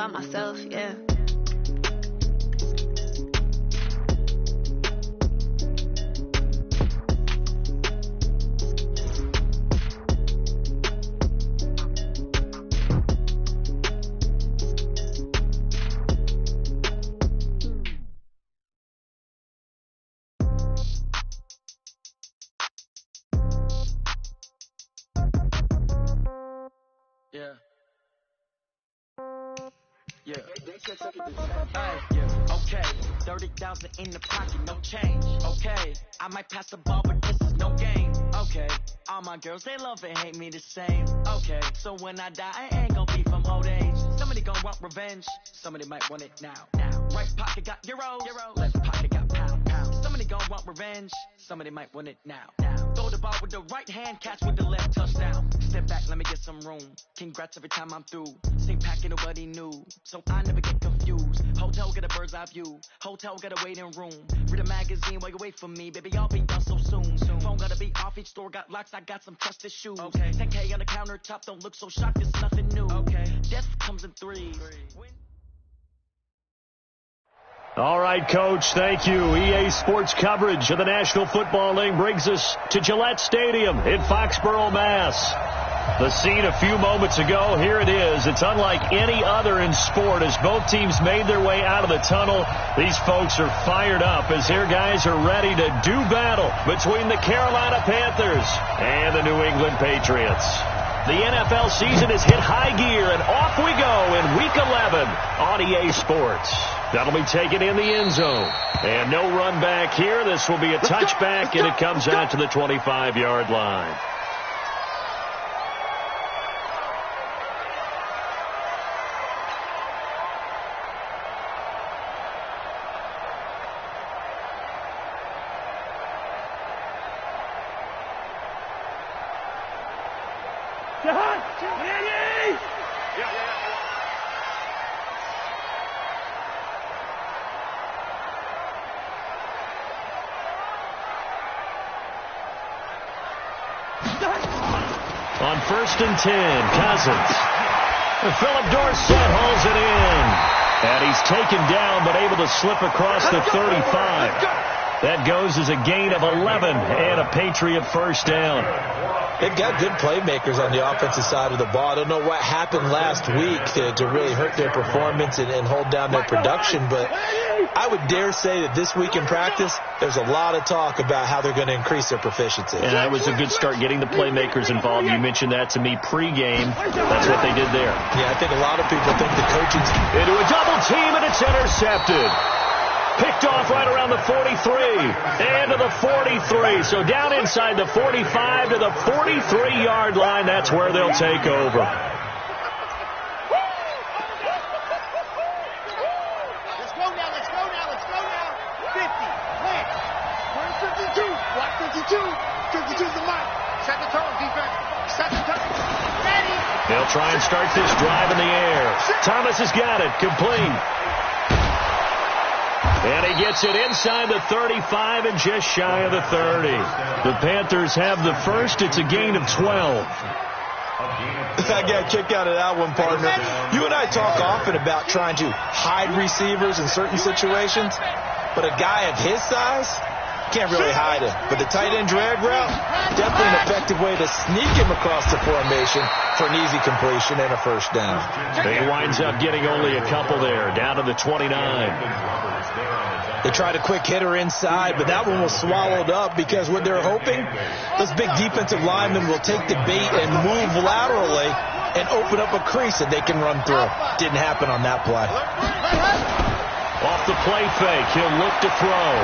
by myself, yeah. Okay, 30,000 in the pocket, no change. Okay, I might pass the ball, but this is no game. Okay, all my girls, they love and hate me the same. Okay, so when I die, I ain't gonna be from old age. Somebody gonna want revenge, somebody might want it now. Right pocket got euros, left pocket got pound. Somebody gonna want revenge, somebody might want it now. Throw the ball with the right hand, catch with the left, touchdown. Step back, let me get some room. Congrats every time I'm through. Same packet, nobody knew, so I never get confused. Hotel get a bird's eye view. Hotel get a waiting room. Read a magazine while you wait for me, baby. I'll be done so soon. Phone gotta be off. Each store got locks. I got some trusted shoes. Okay. 10K on the countertop. Don't look so shocked. It's nothing new. Okay. Death comes in threes. All right, Coach, thank you. EA Sports coverage of the National Football League brings us to Gillette Stadium in Foxborough, Mass. The scene a few moments ago, here it is. It's unlike any other in sport as both teams made their way out of the tunnel. These folks are fired up as their guys are ready to do battle between the Carolina Panthers and the New England Patriots. The NFL season has hit high gear, and off we go in Week 11 on EA Sports. That'll be taken in the end zone. And no run back here. This will be a touchback, and it comes out to the 25-yard line. On 1st and 10, Cousins. Philip Dorsett hauls it in. And he's taken down but able to slip across the 35. That goes as a gain of 11 and a Patriot first down. They've got good playmakers on the offensive side of the ball. I don't know what happened last week to really hurt their performance and hold down their production, but I would dare say that this week in practice, there's a lot of talk about how they're going to increase their proficiency. And that was a good start getting the playmakers involved. You mentioned that to me pregame. That's what they did there. Yeah, I think a lot of people think the coaching... Into a double team, and it's intercepted. Picked off right around the 43 and to the 43. So down inside the 45 to the 43-yard line. That's where they'll take over. Let's go now. 50, plant. Turn 52. Block 52. 52's the mark. Set the tone, defense. Set the tone. Ready. They'll try and start this drive in the air. Thomas has got it. Complete. And he gets it inside the 35 and just shy of the 30. The Panthers have the first. It's a gain of 12. I got a kick out of that one, partner. You and I talk often about trying to hide receivers in certain situations, but a guy of his size can't really hide him. But the tight end drag route, definitely an effective way to sneak him across the formation for an easy completion and a first down. He winds up getting only a couple there, down to the 29. They tried a quick hitter inside, but that one was swallowed up because what they're hoping, those big defensive linemen will take the bait and move laterally and open up a crease that they can run through. Didn't happen on that play. Off the play fake, he'll look to throw.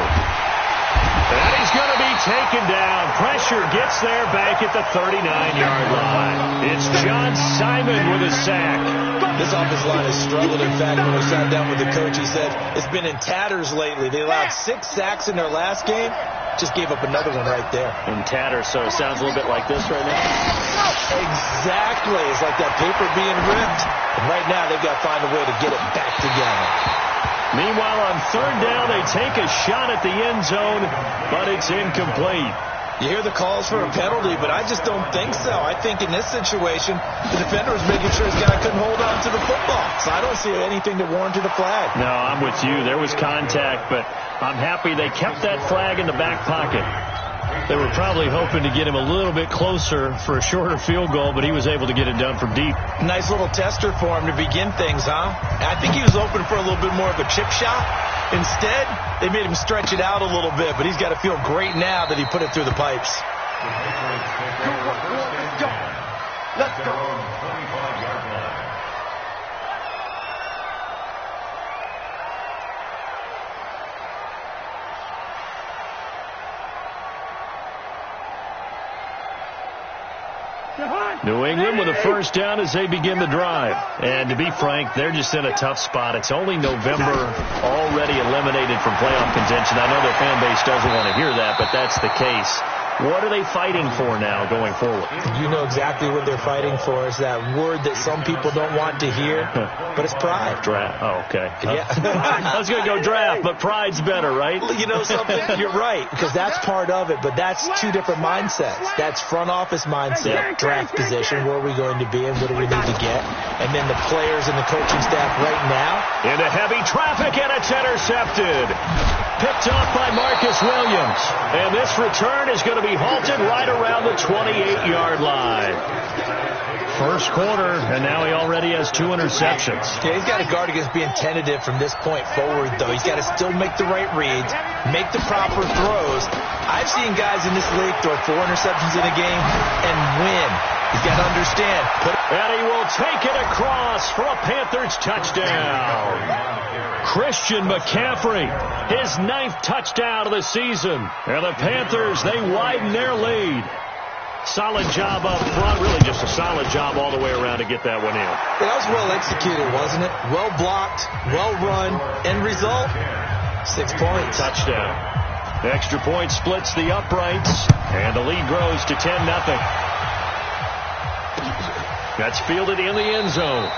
And he's going to be taken down. Pressure gets there back at the 39-yard line. It's John Simon with a sack. This offensive line has struggled. In fact, when we sat down with the coach, he said it's been in tatters lately. They allowed 6 sacks in their last game. Just gave up another one right there. In tatters, so it sounds a little bit like this right now. Exactly. It's like that paper being ripped. And right now, they've got to find a way to get it back together. Meanwhile, on 3rd down, they take a shot at the end zone, but it's incomplete. You hear the calls for a penalty, but I just don't think so. I think in this situation, the defender was making sure his guy couldn't hold on to the football. So I don't see anything that warranted a flag. No, I'm with you. There was contact, but I'm happy they kept that flag in the back pocket. They were probably hoping to get him a little bit closer for a shorter field goal, but he was able to get it done from deep. Nice little tester for him to begin things, huh? I think he was open for a little bit more of a chip shot. Instead, they made him stretch it out a little bit, but he's got to feel great now that he put it through the pipes. Let's go. New England with a first down as they begin the drive. And to be frank, they're just in a tough spot. It's only November, already eliminated from playoff contention. I know their fan base doesn't want to hear that, but that's the case. What are they fighting for now going forward? You know exactly what they're fighting for. Is that word that some people don't want to hear, but it's pride. Draft. Oh, okay. Yeah. I was going to go draft, but pride's better, right? You know something? You're right, because that's part of it, but that's two different mindsets. That's front office mindset, draft position, where are we going to be and what do we need to get? And then the players and the coaching staff right now. Into heavy traffic, and it's intercepted. Picked off by Marcus Williams. And this return is going to be halted right around the 28-yard line. First quarter, and now he already has 2 interceptions. Yeah, he's got to guard against being tentative from this point forward, though. He's got to still make the right reads, make the proper throws. I've seen guys in this league throw 4 interceptions in a game and win. He's got to understand. And he will take it across for a Panthers touchdown. Christian McCaffrey, his 9th touchdown of the season. And the Panthers, they widen their lead. Solid job up front, really just a solid job all the way around to get that one in. That was well executed, wasn't it? Well blocked, well run. End result, 6 points. Touchdown. Extra point splits the uprights, and the lead grows to 10-0. That's fielded in the end zone.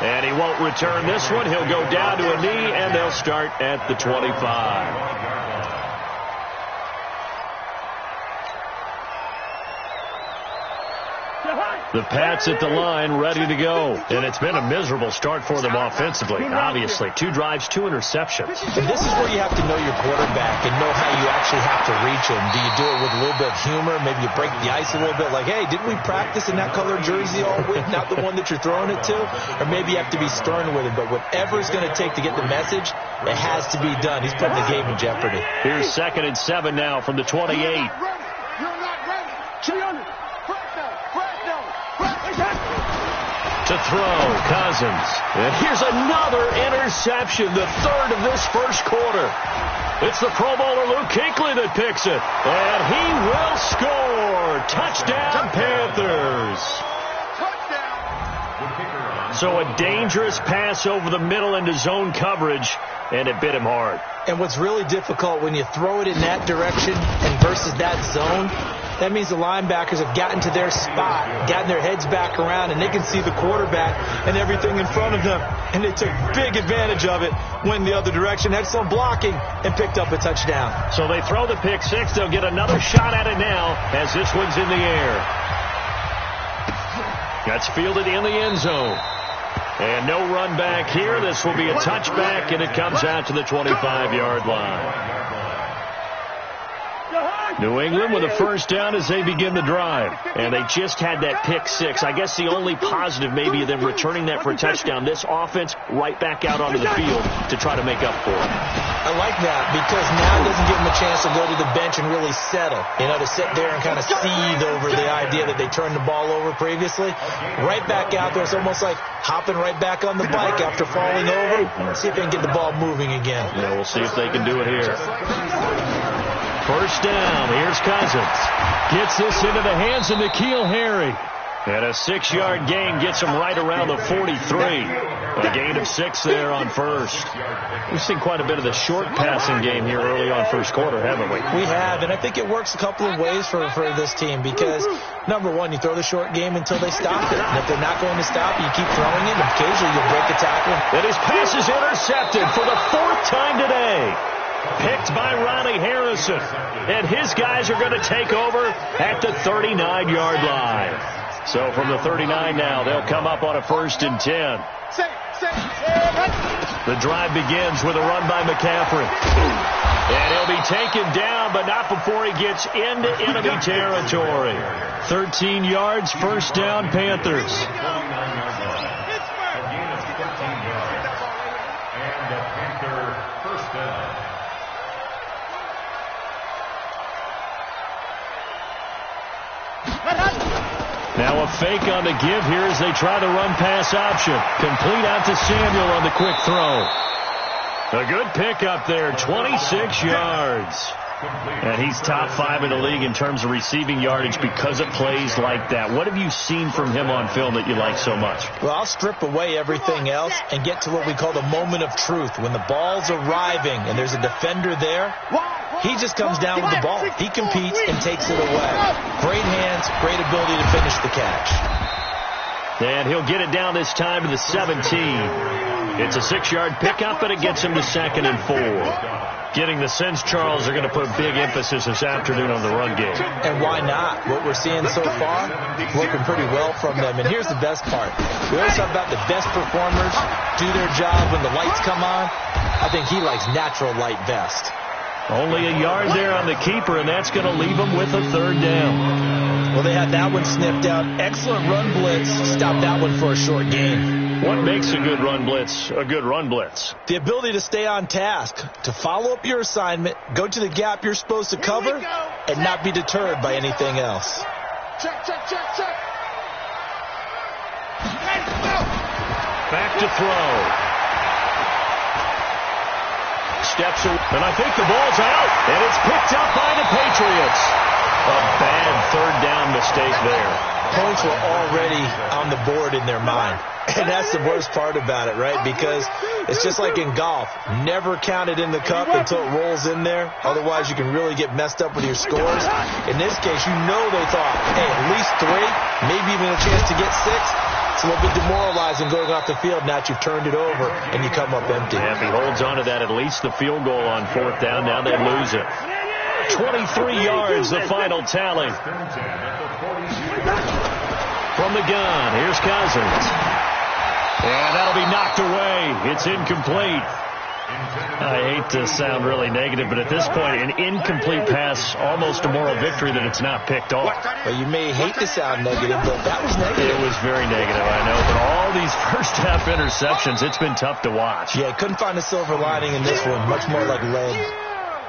And he won't return this one. He'll go down to a knee, and they'll start at the 25. The Pats at the line, ready to go. And it's been a miserable start for them offensively. Obviously, 2 drives, 2 interceptions. And this is where you have to know your quarterback and know how you actually have to reach him. Do you do it with a little bit of humor? Maybe you break the ice a little bit, like, hey, didn't we practice in that color jersey all week, not the one that you're throwing it to? Or maybe you have to be stern with him. But whatever it's going to take to get the message, it has to be done. He's putting the game in jeopardy. Here's 2nd and 7 now from the 28. You're not ready. 300. To throw, Cousins. And here's another interception, the 3rd of this first quarter. It's the Pro Bowler Luke Kuechly that picks it. And he will score. Touchdown, Panthers. So a dangerous pass over the middle into zone coverage, and it bit him hard. And what's really difficult when you throw it in that direction and versus that zone, that means the linebackers have gotten to their spot, gotten their heads back around, and they can see the quarterback and everything in front of them. And they took big advantage of it, went the other direction, had some blocking, and picked up a touchdown. So they throw the pick 6. They'll get another shot at it now as this one's in the air. That's fielded in the end zone. And no run back here. This will be a touchback, and it comes out to the 25-yard line. New England with a first down as they begin the drive. And they just had that pick 6. I guess the only positive maybe of them returning that for a touchdown. This offense right back out onto the field to try to make up for it. I like that because now it doesn't give them a chance to go to the bench and really settle. You know, to sit there and kind of seethe over the idea that they turned the ball over previously. Right back out there. It's almost like hopping right back on the bike after falling over. See if they can get the ball moving again. Yeah, we'll see if they can do it here. First down. Here's Cousins. Gets this into the hands of N'Keal Harry. And a 6-yard gain gets him right around the 43. A gain of 6 there on first. We've seen quite a bit of the short passing game here early on first quarter, haven't we? We have, and I think it works a couple of ways for this team because, number one, you throw the short game until they stop it. And if they're not going to stop, you keep throwing it, and occasionally you'll break a tackle. And his pass is intercepted for the 4th time today. picked by Ronnie Harrison. And his guys are going to take over at the 39-yard line. So from the 39 now, they'll come up on a 1st and 10. The drive begins with a run by McCaffrey. And he'll be taken down, but not before he gets into enemy territory. 13 yards, 1st down, Panthers. Now a fake on the give here as they try the run-pass option. Complete out to Samuel on the quick throw. A good pickup there, 26 yards. And he's top 5 in the league in terms of receiving yardage because of plays like that. What have you seen from him on film that you like so much? Well, I'll strip away everything else and get to what we call the moment of truth. When the ball's arriving and there's a defender there, he just comes down with the ball. He competes and takes it away. Great hands, great ability to finish the catch. And he'll get it down this time to the 17. It's a 6-yard pickup, and it gets him to 2nd and 4. Getting the sense, Charles, they're going to put big emphasis this afternoon on the run game. And why not? What we're seeing so far, working pretty well from them. And here's the best part. We always talk about the best performers do their job when the lights come on. I think he likes natural light best. Only a yard there on the keeper, and that's going to leave him with a 3rd down. Well, they had that one sniffed out. Excellent run blitz. Stop that one for a short gain. What makes a good run blitz a good run blitz? The ability to stay on task, to follow up your assignment, go to the gap you're supposed to cover, and not be deterred by anything else. Check. Back to throw. Steps away, and I think the ball's out, and it's picked up by the Patriots. A bad 3rd down mistake there. Points were already on the board in their mind. And that's the worst part about it, right? Because it's just like in golf. Never count it in the cup until it rolls in there. Otherwise, you can really get messed up with your scores. In this case, you know they thought, hey, at least 3, maybe even a chance to get 6. It's a little bit demoralizing going off the field now that you've turned it over and you come up empty. Yeah, if he holds on to that, at least the field goal on 4th down. Now they lose it. 23 yards, the final tally. From the gun, here's Cousins. And that'll be knocked away. It's incomplete. I hate to sound really negative, but at this point, an incomplete pass, almost a moral victory that it's not picked off. Well, you may hate to sound negative, but that was negative. It was very negative, I know. But all these first-half interceptions, it's been tough to watch. Yeah, couldn't find a silver lining in this one. Much more like lead.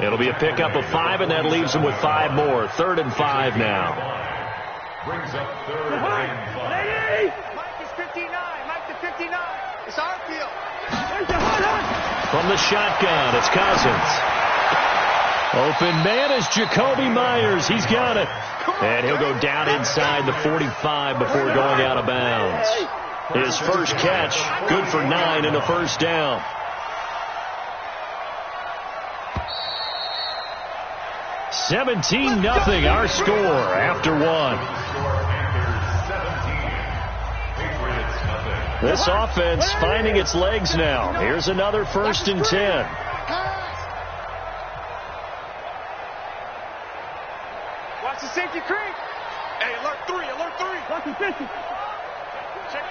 It'll be a pickup of 5, and that leaves them with 5 more. 3rd and 5 now. Brings up 3rd and 5. Mike is 59. Mike to 59. It's our field. From the shotgun, it's Cousins. Open man is Jacoby Myers. He's got it. And he'll go down inside the 45 before going out of bounds. His first catch, good for 9 and a 1st down. $17-0, our score after 1. This offense finding its legs now. Here's another 1st and 10. Watch the safety creep. Hey, alert 3, alert 3. Watch the 50. Check.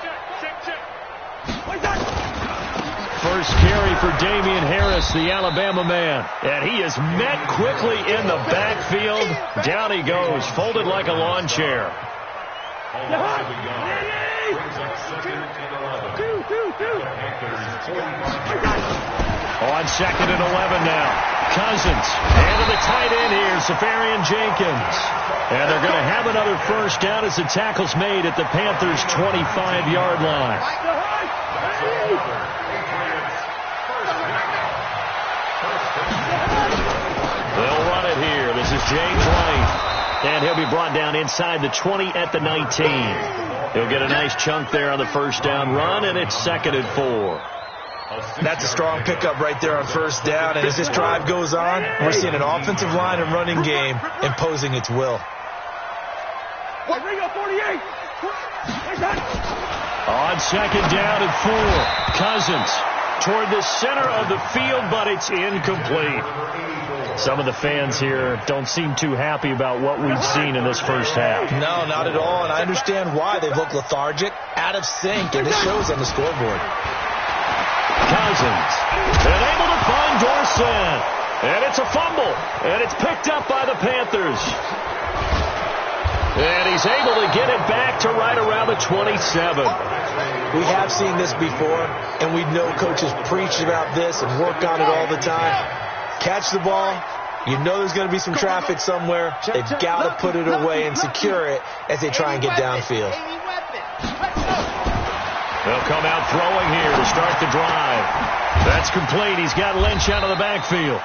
First carry for Damian Harris, the Alabama man. And he is met quickly in the backfield. Down he goes, folded like a lawn chair. On 2nd and 11 now. Cousins. And to the tight end here, Safarian Jenkins. And they're going to have another 1st down as the tackle's made at the Panthers' 25-yard line. They'll run it here. This is James White. And he'll be brought down inside the 20 at the 19. He'll get a nice chunk there on the 1st down run, and it's 2nd and 4. That's a strong pickup right there on 1st down. And as this drive goes on, we're seeing an offensive line and running game imposing its will. On 2nd down and 4. Cousins toward the center of the field, but it's incomplete. Some of the fans here don't seem too happy about what we've seen in this first half. No, not at all, and I understand why. They've looked lethargic, out of sync, and this shows on the scoreboard. Cousins, and able to find Dorsett, and it's a fumble, and it's picked up by the Panthers. And he's able to get it back to right around the 27. We have seen this before, and we know coaches preach about this and work on it all the time. Catch the ball. You know there's going to be some traffic somewhere. They've got to put it away and secure it as they try and get downfield. They'll come out throwing here to start the drive. That's complete. He's got Lynch out of the backfield.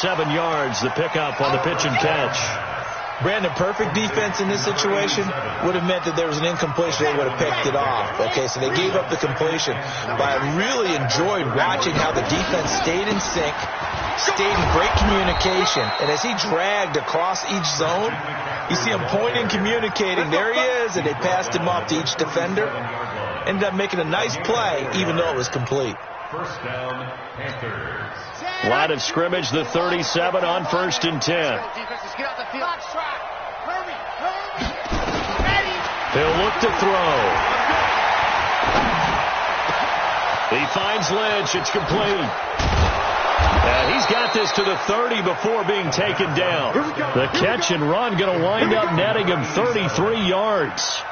7 yards, the pickup on the pitch and catch. Brandon, perfect defense in this situation would have meant that there was an incompletion. They would have picked it off. Okay, so they gave up the completion. But I really enjoyed watching how the defense stayed in sync, stayed in great communication. And as he dragged across each zone, you see him pointing, communicating. There he is, and they passed him off to each defender. Ended up making a nice play, even though it was complete. First down, Panthers. Line of scrimmage, the 37 on 1st and 10. He'll look to throw. He finds Lynch. It's complete. He's got this to the 30 before being taken down. The catch and run going to wind up netting him 33 yards.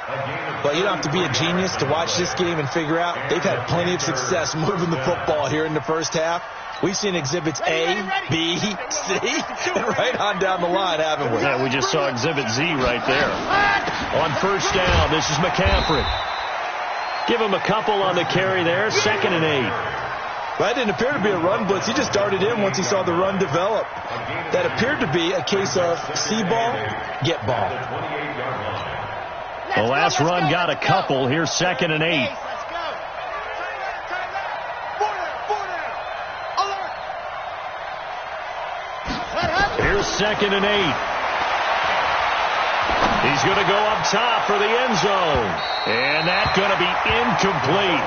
Well, you don't have to be a genius to watch this game and figure out they've had plenty of success moving the football here in the first half. We've seen exhibits A, B, C, and right on down the line, haven't we? Yeah, we just saw exhibit Z right there. On 1st down, this is McCaffrey. Give him a couple on the carry there, 2nd and 8. Well, that didn't appear to be a run blitz. He just darted in once he saw the run develop. That appeared to be a case of see ball, get ball. The last run got a couple. Here's 2nd and 8. Here's 2nd and 8. He's going to go up top for the end zone. And that's going to be incomplete.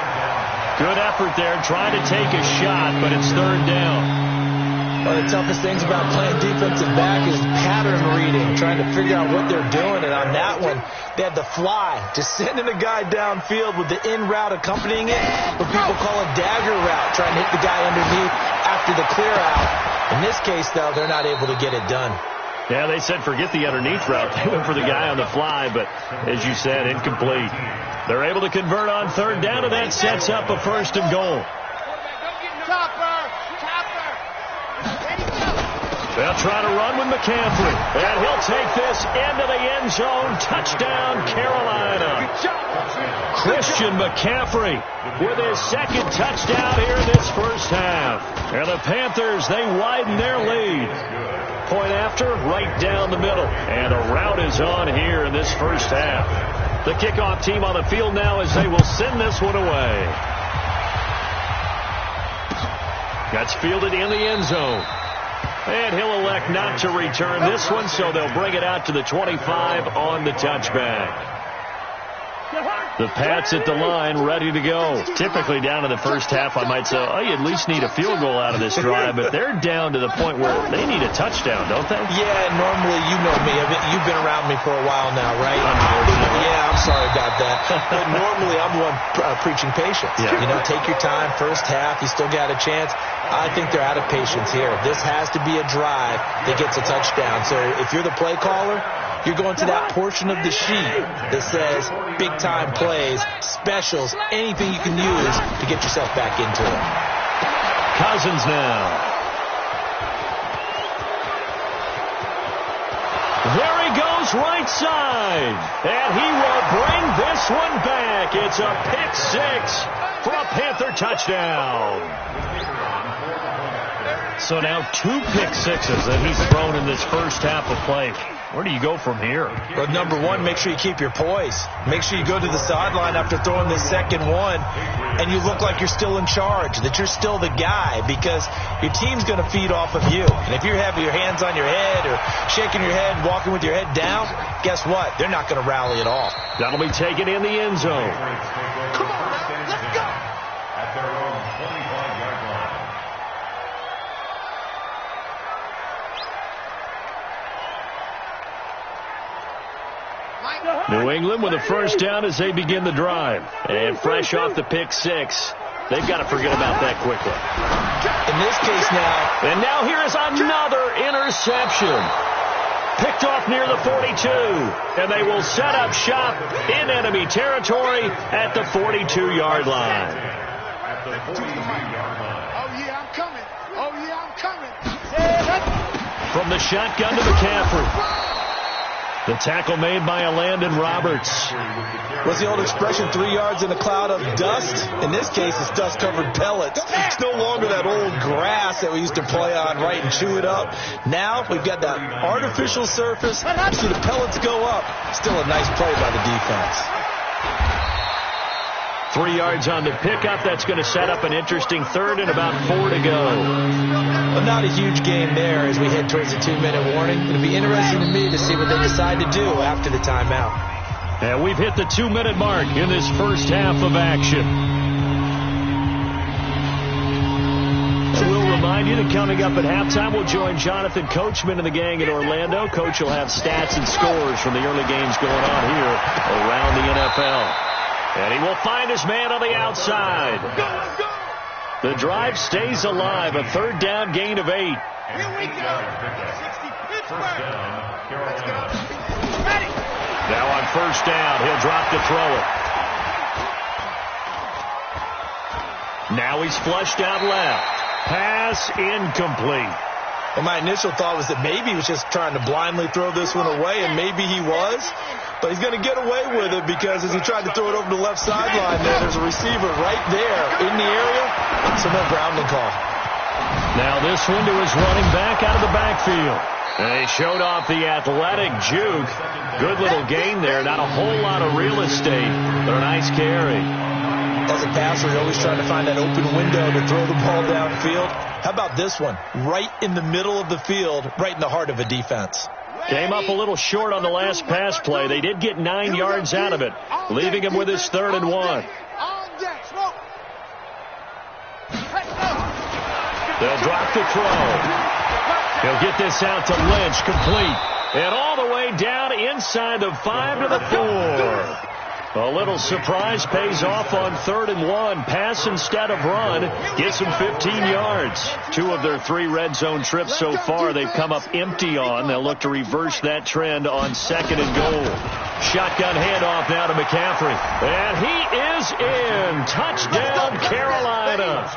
Good effort there, trying to take a shot, but it's 3rd down. One of the toughest things about playing defensive back is pattern reading, trying to figure out what they're doing. And on that one, they had the fly, just sending a guy downfield with the in route accompanying it, what people call a dagger route, trying to hit the guy underneath after the clear out. In this case, though, they're not able to get it done. Yeah, they said forget the underneath route. They went for the guy on the fly, but as you said, incomplete. They're able to convert on 3rd down, and that sets up a 1st and goal. They'll try to run with McCaffrey, and he'll take this into the end zone. Touchdown, Carolina. Christian McCaffrey with his 2nd touchdown here in this first half. And the Panthers, they widen their lead. Point after, right down the middle. And a rout is on here in this first half. The kickoff team on the field now as they will send this one away. That's fielded in the end zone. And he'll elect not to return this one, so they'll bring it out to the 25 on the touchback. The Pats at the line, ready to go. Typically down in the first half, I might say, oh, you at least need a field goal out of this drive. But they're down to the point where they need a touchdown, don't they? Yeah, normally, you know me. You've been around me for a while now, right? Yeah, I'm sorry about that. But normally, I'm the one preaching patience. Yeah. You know, take your time. First half, you still got a chance. I think they're out of patience here. This has to be a drive that gets a touchdown. So if you're the play caller, you're going to that portion of the sheet that says big-time plays, specials, anything you can use to get yourself back into it. Cousins now. There he goes, right side. And he will bring this one back. It's a pick 6 for a Panther touchdown. So now 2 pick sixes that he's thrown in this first half of play. Where do you go from here? Well, number one, make sure you keep your poise. Make sure you go to the sideline after throwing the second one, and you look like you're still in charge, that you're still the guy, because your team's going to feed off of you. And if you're having your hands on your head or shaking your head, walking with your head down, guess what? They're not going to rally at all. That'll be taken in the end zone. Come on, let's go. At their own 25 New England with a first down as they begin the drive. And fresh off the pick six, they've got to forget about that quickly. In this case now. And now here is another interception. Picked off near the 42. And they will set up shop in enemy territory at the 42-yard line. Oh, yeah, I'm coming. Oh, yeah, I'm coming. From the shotgun to McCaffrey. The tackle made by Landon Roberts. What's the old expression, 3 yards in a cloud of dust? In this case, it's dust-covered pellets. It's no longer that old grass that we used to play on, right, and chew it up. Now we've got that artificial surface. You see the pellets go up. Still a nice play by the defense. 3 yards on the pickup. That's going to set up an interesting third and about 4 to go. Well, not a huge game there as we head towards the 2-minute warning. It'll be interesting to me to see what they decide to do after the timeout. And we've hit the 2-minute mark in this first half of action. And we'll remind you that coming up at halftime, we'll join Jonathan Coachman and the gang in Orlando. Coach will have stats and scores from the early games going on here around the NFL. And he will find his man on the outside. The drive stays alive. A third down gain of 8. Here we go. 60 Pittsburgh. Let's go. Ready. Now on first down, he'll drop to throw it. Now he's flushed out left. Pass incomplete. Well, my initial thought was that maybe he was just trying to blindly throw this one away, and maybe he was. But he's going to get away with it because as he tried to throw it over the left sideline there's a receiver right there in the area. So no grounding call. Now this one to his running back out of the backfield. And he showed off the athletic juke. Good little gain there. Not a whole lot of real estate, but a nice carry. As a passer, you're always trying to find that open window to throw the ball downfield. How about this one? Right in the middle of the field, right in the heart of a defense. Came up a little short on the last pass play. They did get 9 yards out of it, leaving him with his 3rd and 1. They'll drop the throw. He'll get this out to Lynch, complete. And all the way down inside the 5 to the 4. A little surprise pays off on 3rd and 1. Pass instead of run. Gets them 15 yards. 2 of their 3 red zone trips so far they've come up empty on. They'll look to reverse that trend on 2nd and goal. Shotgun handoff now to McCaffrey. And he is in. Touchdown, Carolina.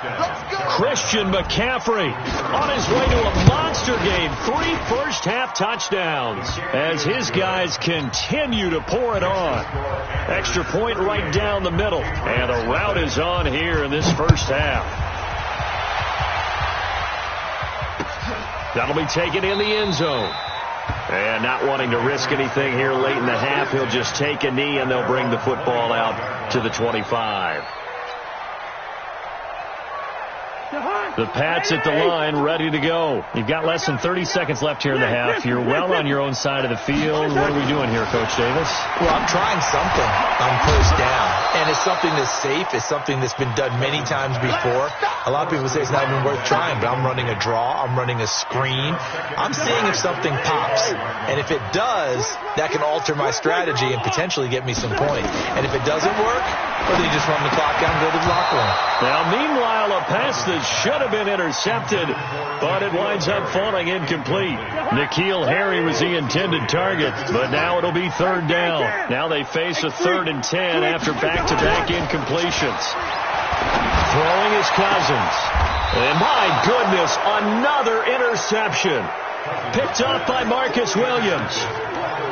Christian McCaffrey on his way to a monster game. 3 first-half touchdowns as his guys continue to pour it on. Extra point right down the middle. And the route is on here in this first half. That'll be taken in the end zone. And not wanting to risk anything here late in the half, he'll just take a knee and they'll bring the football out to the 25. The Pats at the line, ready to go. You've got less than 30 seconds left here in the half. You're well on your own side of the field. What are we doing here, Coach Davis? Well, I'm trying something on first down. And it's something that's safe. It's something that's been done many times before. A lot of people say it's not even worth trying, but I'm running a draw. I'm running a screen. I'm seeing if something pops. And if it does, that can alter my strategy and potentially get me some points. And if it doesn't work, well, then you just run the clock out and go to the locker room. Now, meanwhile, a pass that should have been intercepted, but it winds up falling incomplete. N'Keal Harry was the intended target, but now it'll be 3rd down. Now they face a 3rd and 10 after back-to-back incompletions. Throwing his Cousins. And my goodness, another interception. Picked off by Marcus Williams.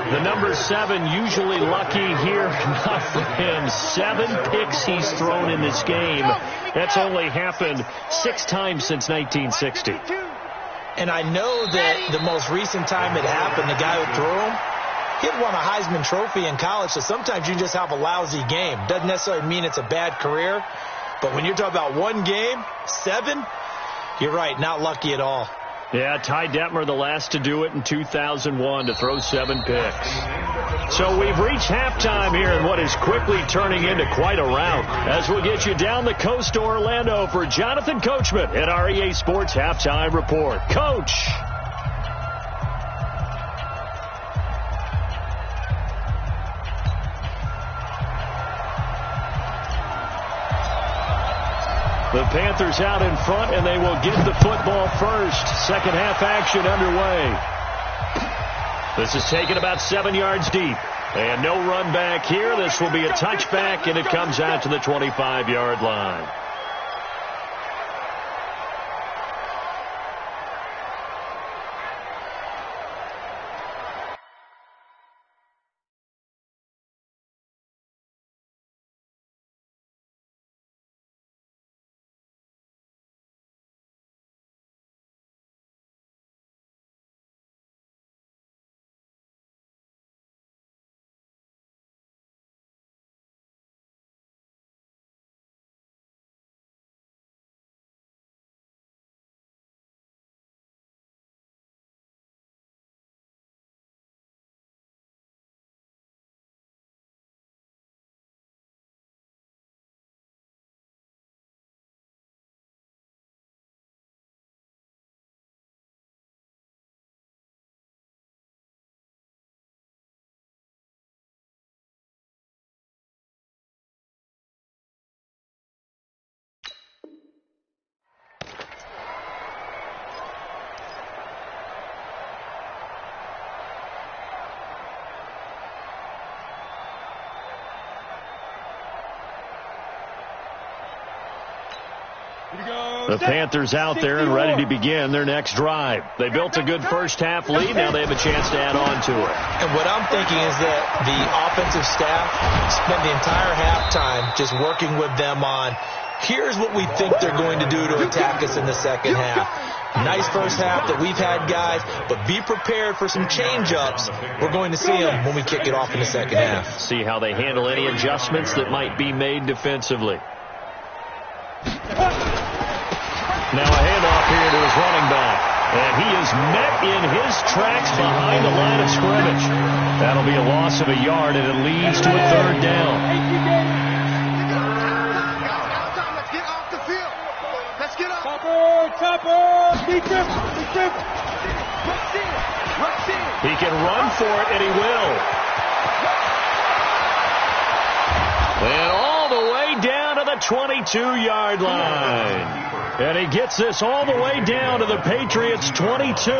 The number 7 usually lucky here. Not for him. 7 picks he's thrown in this game. That's only happened 6 times since 1960. And I know that the most recent time it happened, the guy who threw him, he won a Heisman Trophy in college, so sometimes you just have a lousy game. Doesn't necessarily mean it's a bad career, but when you're talking about one game, 7, you're right, not lucky at all. Yeah, Ty Detmer, the last to do it in 2001, to throw 7 picks. So we've reached halftime here in what is quickly turning into quite a rout. As we'll get you down the coast to Orlando for Jonathan Coachman at our EA Sports Halftime Report. Coach! The Panthers out in front, and they will get the football first. Second half action underway. This is taken about 7 yards deep. And no run back here. This will be a touchback, and it comes out to the 25-yard line. The Panthers out there and ready to begin their next drive. They built a good first half lead. Now they have a chance to add on to it. And what I'm thinking is that the offensive staff spent the entire halftime just working with them on, here's what we think they're going to do to attack us in the second half. Nice first half that we've had, guys, but be prepared for some change-ups. We're going to see them when we kick it off in the second half. See how they handle any adjustments that might be made defensively. Now a handoff here to his running back. And he is met in his tracks behind the line of scrimmage. That'll be a loss of a yard, and it leads to a third down. Let's get off the field. Let's get off. He can run for it, and he will. And all the way down to the 22-yard line. And he gets this all the way down to the Patriots' 22.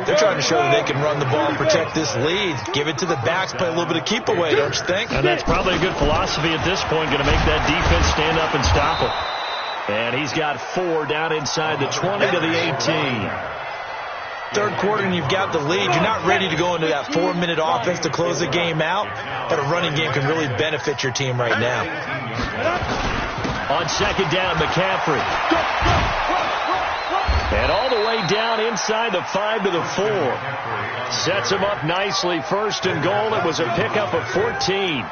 They're trying to show that they can run the ball and protect this lead. Give it to the backs, play a little bit of keep away, don't you think? And that's probably a good philosophy at this point, going to make that defense stand up and stop him. And he's got 4 down inside the 20 to the 18. Third quarter and you've got the lead. You're not ready to go into that 4-minute offense to close the game out, but a running game can really benefit your team right now. On second down, McCaffrey. And all the way down inside the 5 to the 4. Sets him up nicely. First and goal. It was a pickup of 14.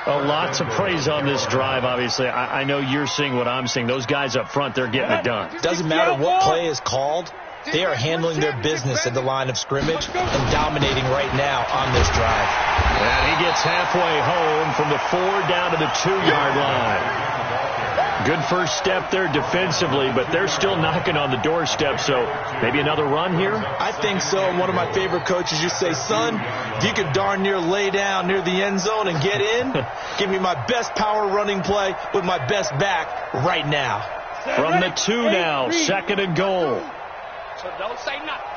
Lots of praise on this drive, obviously. I know you're seeing what I'm seeing. Those guys up front, they're getting it done. Doesn't matter what play is called. They are handling their business at the line of scrimmage and dominating right now on this drive. And he gets halfway home from the 4 down to the 2-yard line. Good first step there defensively, but they're still knocking on the doorstep, so maybe another run here? I think so. One of my favorite coaches used to say, son, if you could darn near lay down near the end zone and get in, give me my best power running play with my best back right now. From the 2 now, second and goal. So don't say nothing.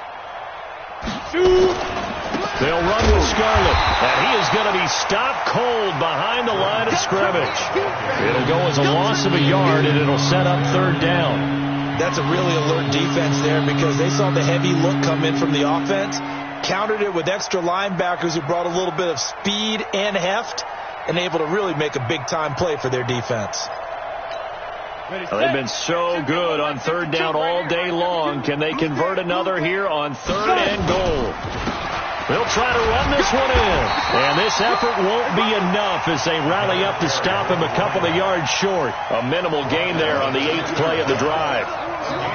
They'll run with Scarlett, and he is going to be stopped cold behind the line of scrimmage. It'll go as a loss of a yard, and it'll set up third down. That's a really alert defense there because they saw the heavy look come in from the offense, countered it with extra linebackers who brought a little bit of speed and heft, and able to really make a big-time play for their defense. They've been so good on third down all day long. Can they convert another here on third and goal? They'll try to run this one in. And this effort won't be enough as they rally up to stop him a couple of yards short. A minimal gain there on the 8th play of the drive.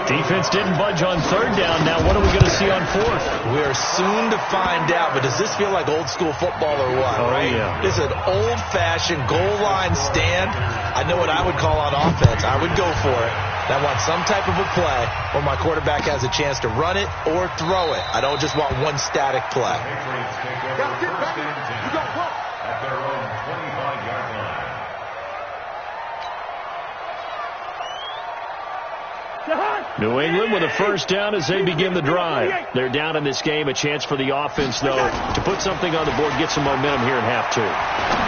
Defense didn't budge on third down. Now what are we going to see on fourth? We're soon to find out, but does this feel like old school football or what? Oh, right? Yeah. It's an old-fashioned goal line stand. I know what I would call on offense. I would go for it. I want some type of a play where my quarterback has a chance to run it or throw it. I don't just want one static play. At their own 25-yard line. New England with a first down as they begin the drive. They're down in this game. A chance for the offense, though, to put something on the board, get some momentum here in half 2.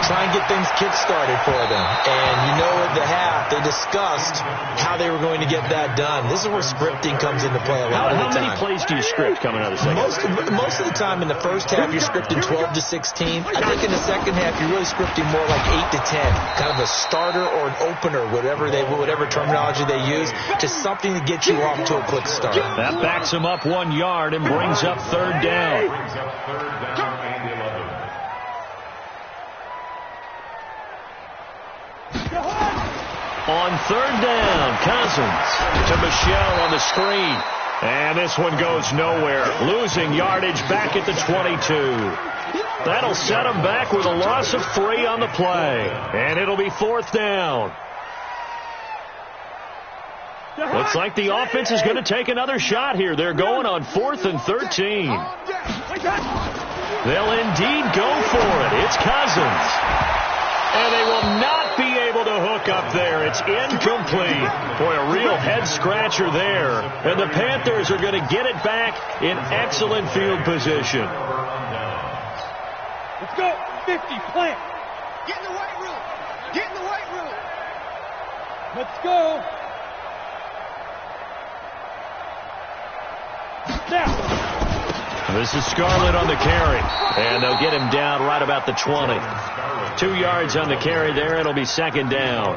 Try and get things kick-started for them. And you know at the half, they discussed how they were going to get that done. This is where scripting comes into play a lot of the time. How many plays do you script coming out of the second? Most of the time in the first half, you're scripting 12 to 16. I think in the second half, you're really scripting more like 8 to 10. Kind of a starter or an opener, whatever terminology they use, just something to get you off to a quick start. That backs him up 1 yard and brings up third down. On third down, Cousins to Michel on the screen. And this one goes nowhere. Losing yardage back at the 22. That'll set him back with a loss of 3 on the play. And it'll be fourth down. Looks like the offense is going to take another shot here. They're going on 4th and 13. They'll indeed go for it. It's Cousins. And they will not be able to hook up there. It's incomplete. Boy, a real head-scratcher there. And the Panthers are going to get it back in excellent field position. Let's go. 50, plant. Get in the weight room. Get in the weight room. Let's go. This is Scarlett on the carry, and they'll get him down right about the 20. 2 yards on the carry there. It'll be second down.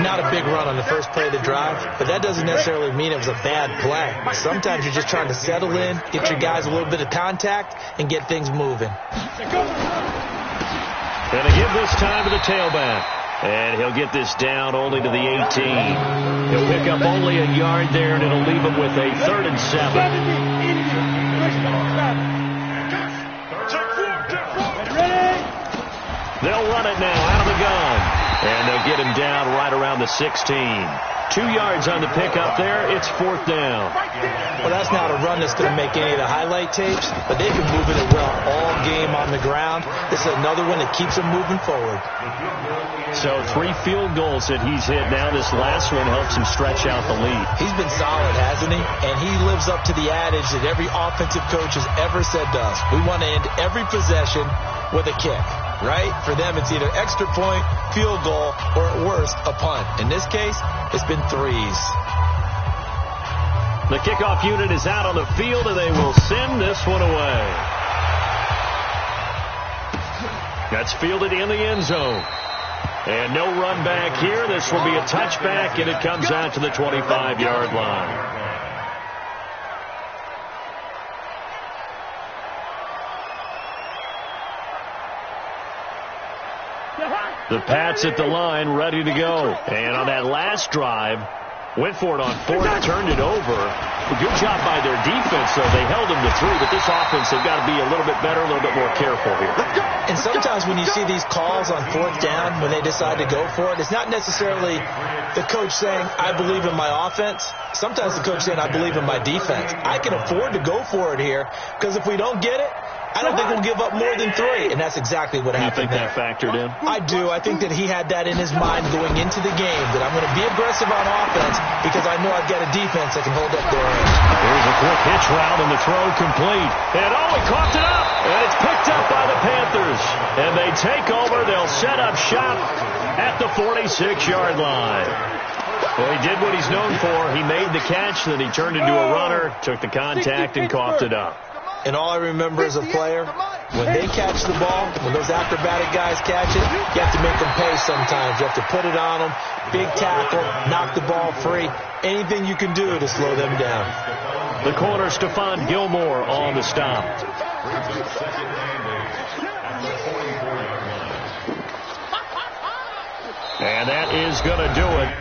Not a big run on the first play of the drive, but that doesn't necessarily mean it was a bad play. Sometimes you're just trying to settle in, get your guys a little bit of contact, and get things moving. Gonna give this time to the tailback. And he'll get this down only to the 18. He'll pick up only a yard there, and it'll leave him with a 3rd and 7. They'll run it now out of the gun. And they'll get him down right around the 16. 2 yards on the pickup there. It's fourth down. Well, that's not a run that's going to make any of the highlight tapes, but they've been moving it well all game on the ground. This is another one that keeps them moving forward. So 3 field goals that he's hit now. This last one helps him stretch out the lead. He's been solid, hasn't he? And he lives up to the adage that every offensive coach has ever said to us. We want to end every possession with a kick, right? For them, it's either extra point, field goal, or at worst, a punt. In this case, it's been 3s. The kickoff unit is out on the field, and they will send this one away. That's fielded in the end zone. And no run back here. This will be a touchback, and it comes out to the 25-yard line. The Pats at the line, ready to go. And on that last drive, went for it on 4th, turned it over. Good job by their defense, though. They held them to 3, but this offense, they've got to be a little bit better, a little bit more careful here. And sometimes when you see these calls on 4th down, when they decide to go for it, it's not necessarily the coach saying, I believe in my offense. Sometimes the coach saying, I believe in my defense. I can afford to go for it here, because if we don't get it, I don't think we'll give up more than 3, and that's exactly what happened. You think that factored in? I do. I think that he had that in his mind going into the game, that I'm going to be aggressive on offense because I know I've got a defense that can hold up their edge. Here's a quick hitch route, and the throw complete. And he coughed it up, and it's picked up by the Panthers. And they take over. They'll set up shop at the 46-yard line. Well, he did what he's known for. He made the catch, then he turned into a runner, took the contact, and coughed it up. And all I remember as a player, when they catch the ball, when those acrobatic guys catch it, you have to make them pay sometimes. You have to put it on them, big tackle, knock the ball free, anything you can do to slow them down. The corner, Stephon Gilmore on the stop. And that is going to do it.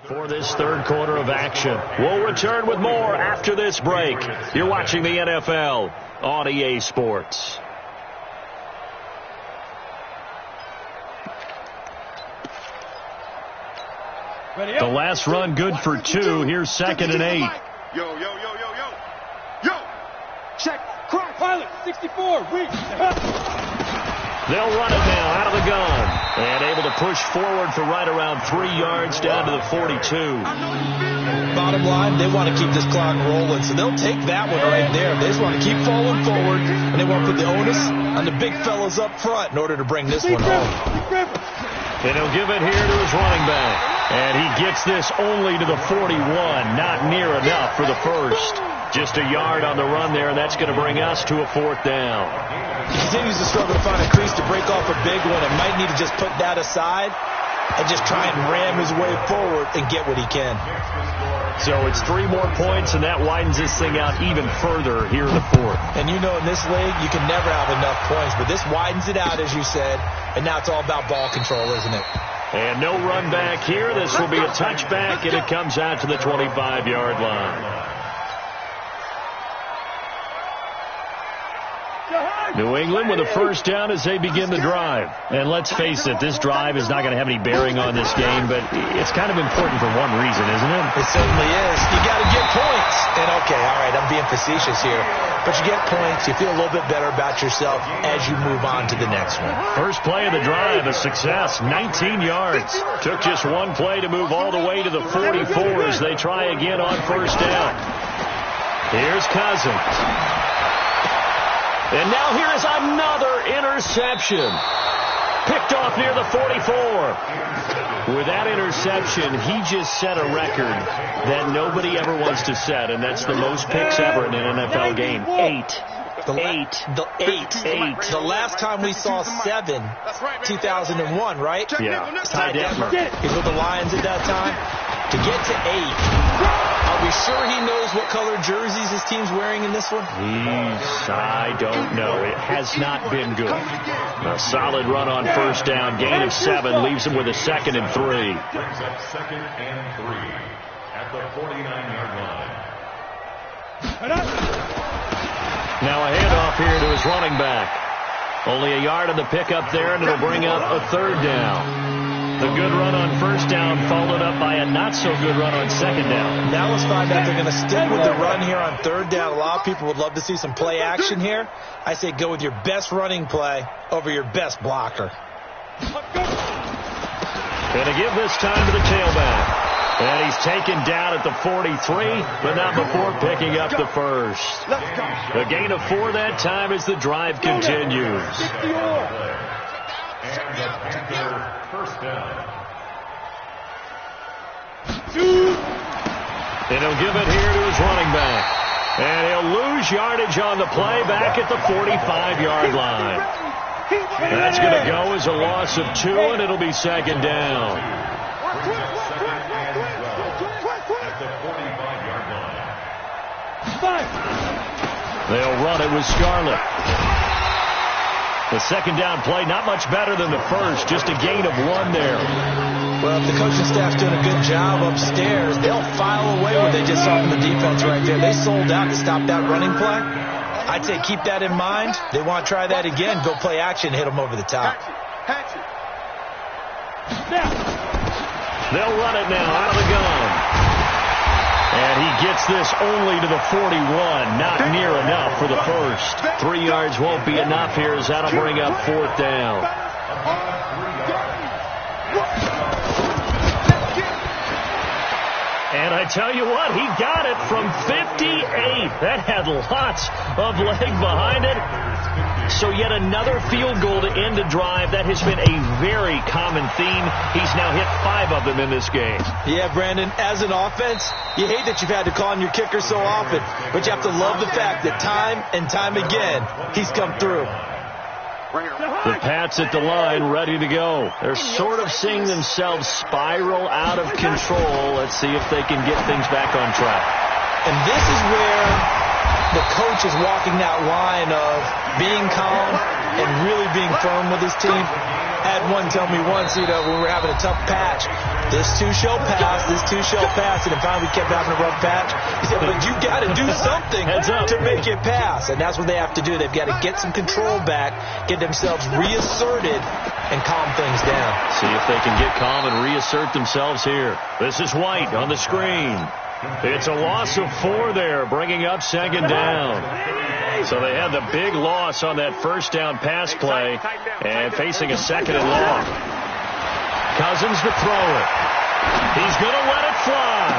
for this third quarter of action. We'll return with more after this break. You're watching the NFL on EA Sports. The last run good for 2. Here's 2nd and 8. Yo. Check. Crack. Pilot. 64. Reach. They'll run it now out of the gun. And able to push forward for right around 3 yards down to the 42. Bottom line, they want to keep this clock rolling, so they'll take that one right there. They just want to keep falling forward, and they want to put the onus on the big fellas up front in order to bring this one home. And he'll give it here to his running back. And he gets this only to the 41. Not near enough for the first. Just a yard on the run there, and that's going to bring us to a 4th down. He continues to struggle to find a crease to break off a big one and might need to just put that aside and just try and ram his way forward and get what he can. So it's 3 more points, and that widens this thing out even further here in the 4th. And you know in this league, you can never have enough points, but this widens it out, as you said, and now it's all about ball control, isn't it? And no run back here. This will be a touchback, and it comes out to the 25-yard line. New England with a first down as they begin the drive. And let's face it, this drive is not going to have any bearing on this game, but it's kind of important for one reason, isn't it? It certainly is. You got to get points. And okay, all right, I'm being facetious here. But you get points, you feel a little bit better about yourself as you move on to the next one. First play of the drive, a success, 19 yards. Took just one play to move all the way to the 44 as they try again on first down. Here's Cousins. And now here is another interception. Picked off near the 44. With that interception, he just set a record that nobody ever wants to set, and that's the most picks ever in an NFL game. 8. The last time we saw 7, 2001, right? Yeah. Ty Detmer. He's with the Lions at that time. To get to 8. Are we sure he knows what color jerseys his team's wearing in this one? I don't know. It has not been good. A solid run on first down. Gain of 7 leaves him with a 2nd and 3. Brings up 2nd and 3 at the 49-yard line. Now a handoff here to his running back. Only a yard on the pickup there, and it'll bring up a 3rd down. The good run on first down followed up by a not-so-good run on 2nd down. Now let's find out they're going to stick with the run here on 3rd down. A lot of people would love to see some play action here. I say go with your best running play over your best blocker. Going to give this time to the tailback. And he's taken down at the 43, but not before picking up the first. A gain of 4 that time as the drive continues. And the Panther first down. And he'll give it here to his running back. And he'll lose yardage on the play back at the 45-yard line. That's going to go as a loss of 2, and it'll be 2nd down. Brings up 2nd and 12 at the 45-yard line. They'll run it with Scarlett. The 2nd down play, not much better than the first, just a gain of 1 there. Well, if the coaching staff's doing a good job upstairs, they'll file away what they just saw from the defense right there. They sold out to stop that running play. I'd say keep that in mind. They want to try that again, go play action, hit them over the top. They'll run it now out of the gun. And he gets this only to the 41. Not near enough for the first. 3 yards won't be enough here as that'll bring up 4th down. And I tell you what, he got it from 58. That had lots of leg behind it. So yet another field goal to end a drive. That has been a very common theme. He's now hit 5 of them in this game. Yeah, Brandon, as an offense, you hate that you've had to call on your kicker so often, but you have to love the fact that time and time again, he's come through. The Pats at the line, ready to go. They're sort of seeing themselves spiral out of control. Let's see if they can get things back on track. And this is where the coach is walking that line of being calm and really being firm with his team. Had one tell me once, when we were having a tough patch, this too shall pass, and then finally we kept having a rough patch. He said, but you got to do something to make it pass, and that's what they have to do. They've got to get some control back, get themselves reasserted, and calm things down. See if they can get calm and reassert themselves here. This is White on the screen. It's a loss of 4 there, bringing up second down. So they had the big loss on that first down pass play and facing a second and long. Cousins to throw it. He's going to let it fly.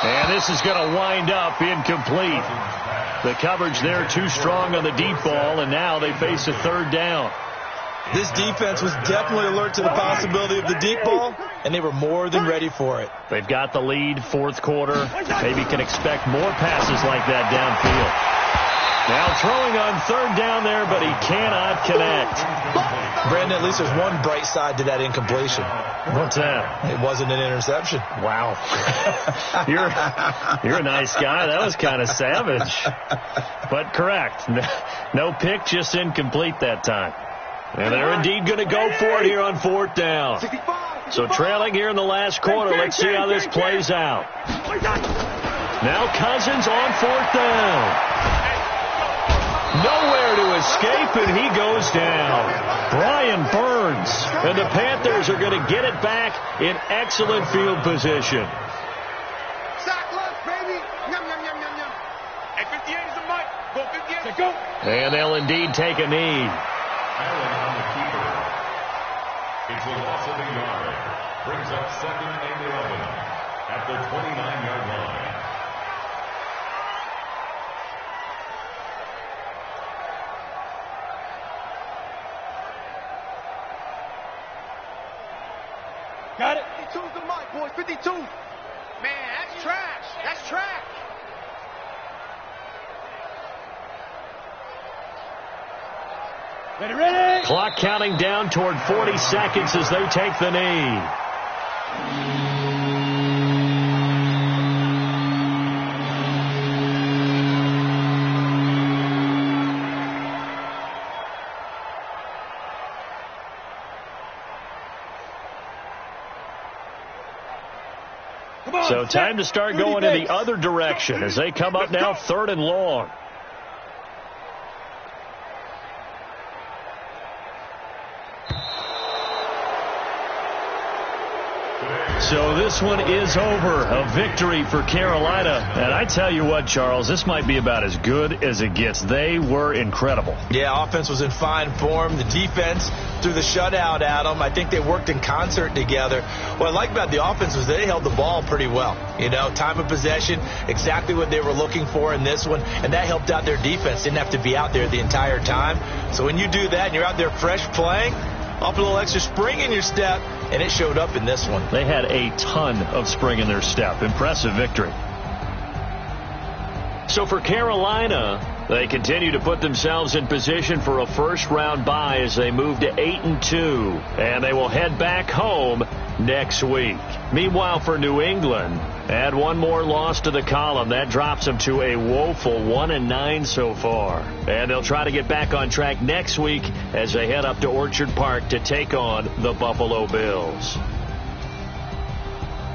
And this is going to wind up incomplete. The coverage there too strong on the deep ball, and now they face a third down. This defense was definitely alert to the possibility of the deep ball, and they were more than ready for it. They've got the lead, fourth quarter. Maybe can expect more passes like that downfield. Now throwing on third down there, but he cannot connect. Brandon, at least there's one bright side to that incompletion. What's that? It wasn't an interception. Wow. You're a nice guy. That was kind of savage. But correct. No pick, just incomplete that time. And they're indeed going to go for it here on fourth down. So trailing here in the last quarter. Let's see how this plays out. Now Cousins on fourth down. Nowhere to escape, and he goes down. Brian Burns. And the Panthers are going to get it back in excellent field position. And they'll indeed take a knee. On the keeper. It's a loss of a yard. Brings up second and 11 at the 29-yard line. Got it. 52's the mic, boys. 52. Man, that's trash. That's trash. Ready. Clock counting down toward 40 seconds as they take the knee. So time to start going in the other direction as they come up now third and long. So this one is over. A victory for Carolina. And I tell you what, Charles, this might be about as good as it gets. They were incredible. Yeah, offense was in fine form. The defense threw the shutout at them. I think they worked in concert together. What I like about the offense was they held the ball pretty well. Time of possession, exactly what they were looking for in this one. And that helped out their defense. Didn't have to be out there the entire time. So when you do that and you're out there fresh playing, up a little extra spring in your step, and it showed up in this one. They had a ton of spring in their step. Impressive victory. So for Carolina, they continue to put themselves in position for a first-round bye as they move to 8-2, and they will head back home next week. Meanwhile, for New England, add one more loss to the column. That drops them to a woeful 1-9 so far. And they'll try to get back on track next week as they head up to Orchard Park to take on the Buffalo Bills.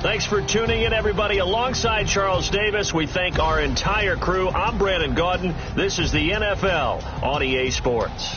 Thanks for tuning in, everybody. Alongside Charles Davis, we thank our entire crew. I'm Brandon Gaudin. This is the NFL on EA Sports.